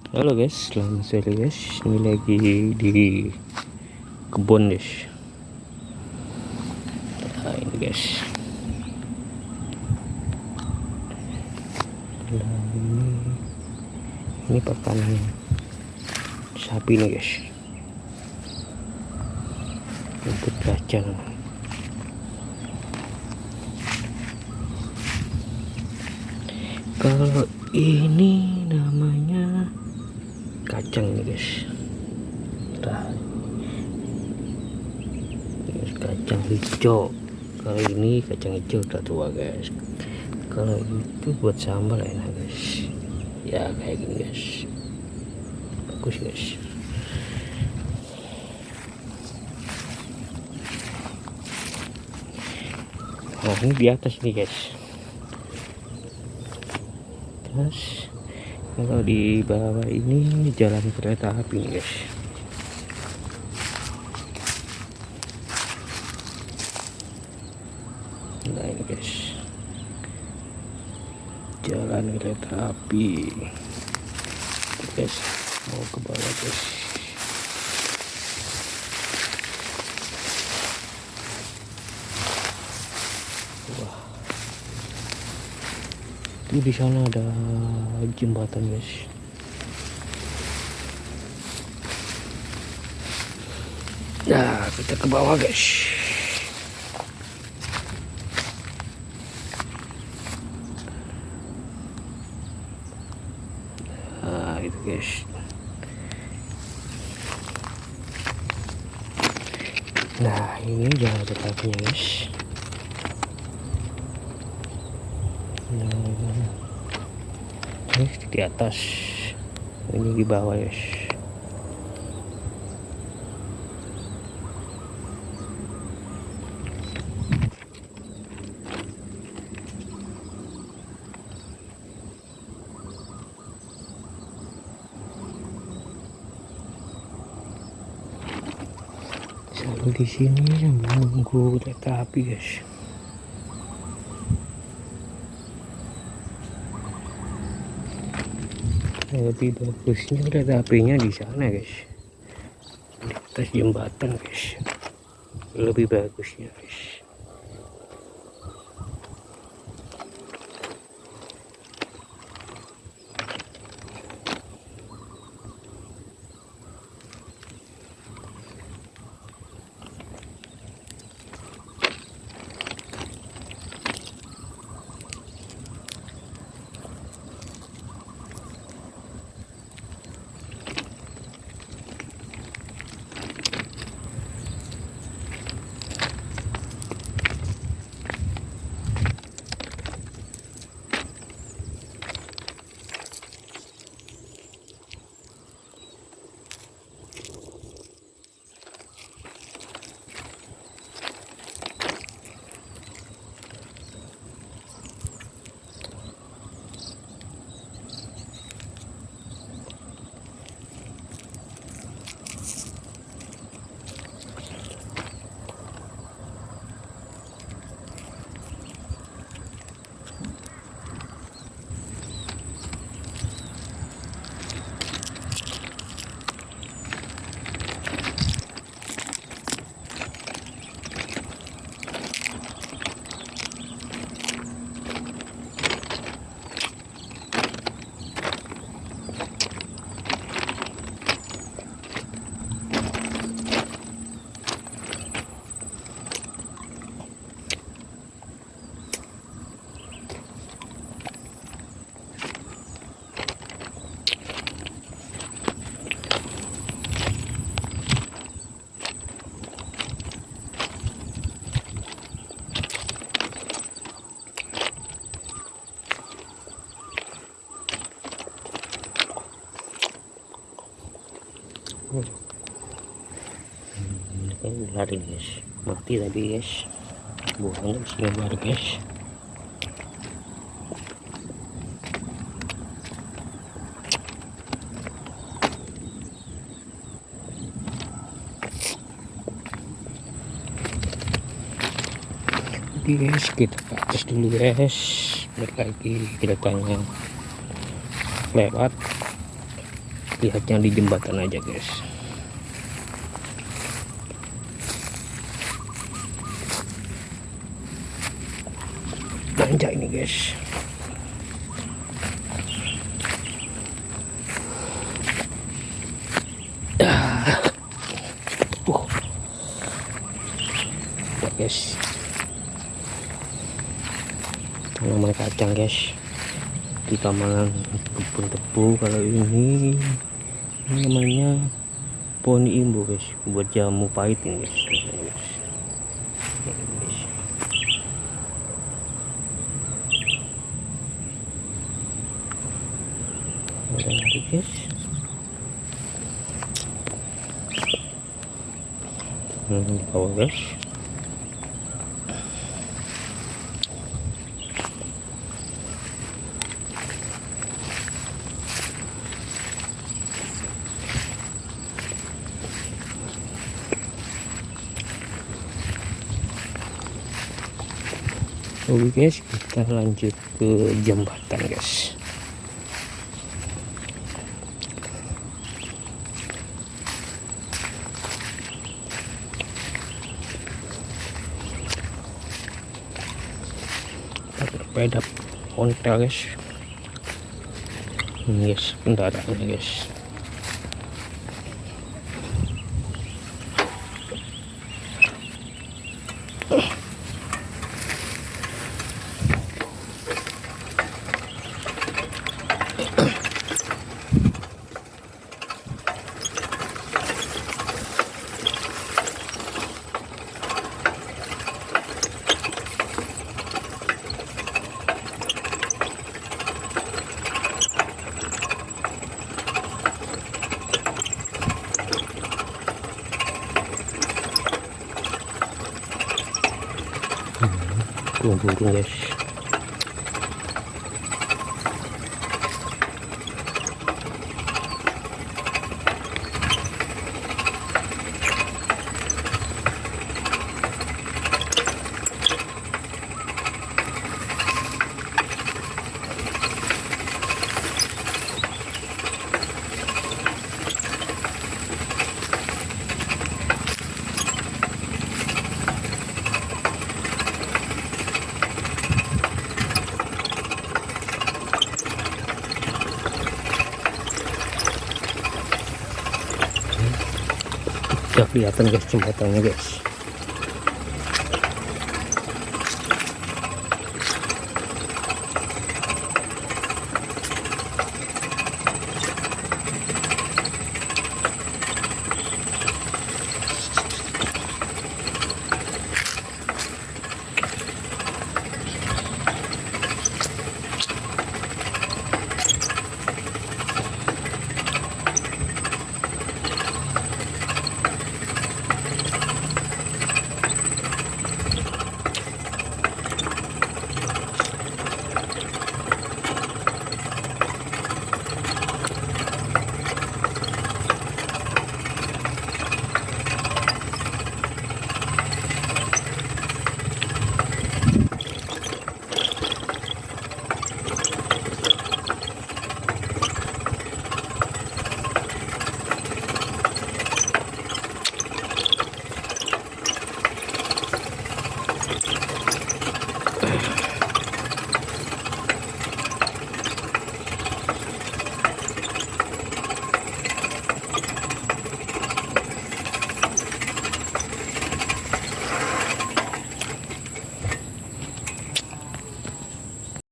Halo guys, selamat sore guys. Ini lagi di kebun guys. Nah ini guys. Nah ini pakan sapi nih guys. Rumput kacang. Kalau ini namanya kacang nih guys. Nah, kacang hijau. Kalau ini kacang hijau udah tua guys. Kalau itu buat sambal enak guys. Ya kayak gini guys. Bagus guys. Nah ini di atas nih guys. Terus kalau di bawah ini jalan kereta api nih guys. Nah ini guys, jalan kereta api. Oke, guys, mau ke bawah guys. Wah, itu di sana ada jembatan guys. Nah kita ke bawah guys. Nah itu guys. Nah ini jalan tetapinya guys. Nah ini di atas, ini di bawah guys. Selalu di sini menunggu kereta api guys. Lebih bagusnya kereta apinya di sana guys, di atas jembatan guys, lebih bagusnya guys. Ini kan lari guys, mati tadi guys, buahnya bisa nyebar guys. Oke guys, kita ke atas dulu guys, biar lagi keretanya lewat. lihatnya di jembatan aja guys. Nanjak ini guys. Ya guys, tanaman kacang guys di taman kebun tebu. Kalau ini namanya poni imbo guys, buat jamu pahit ini guys. Ada lagi guys. Di bawah guys. Oke guys, kita lanjut ke jembatan guys. Sepeda ontel guys. Ini guys kendaraannya guys. Burung guys. Udah kelihatan guys jembatannya guys.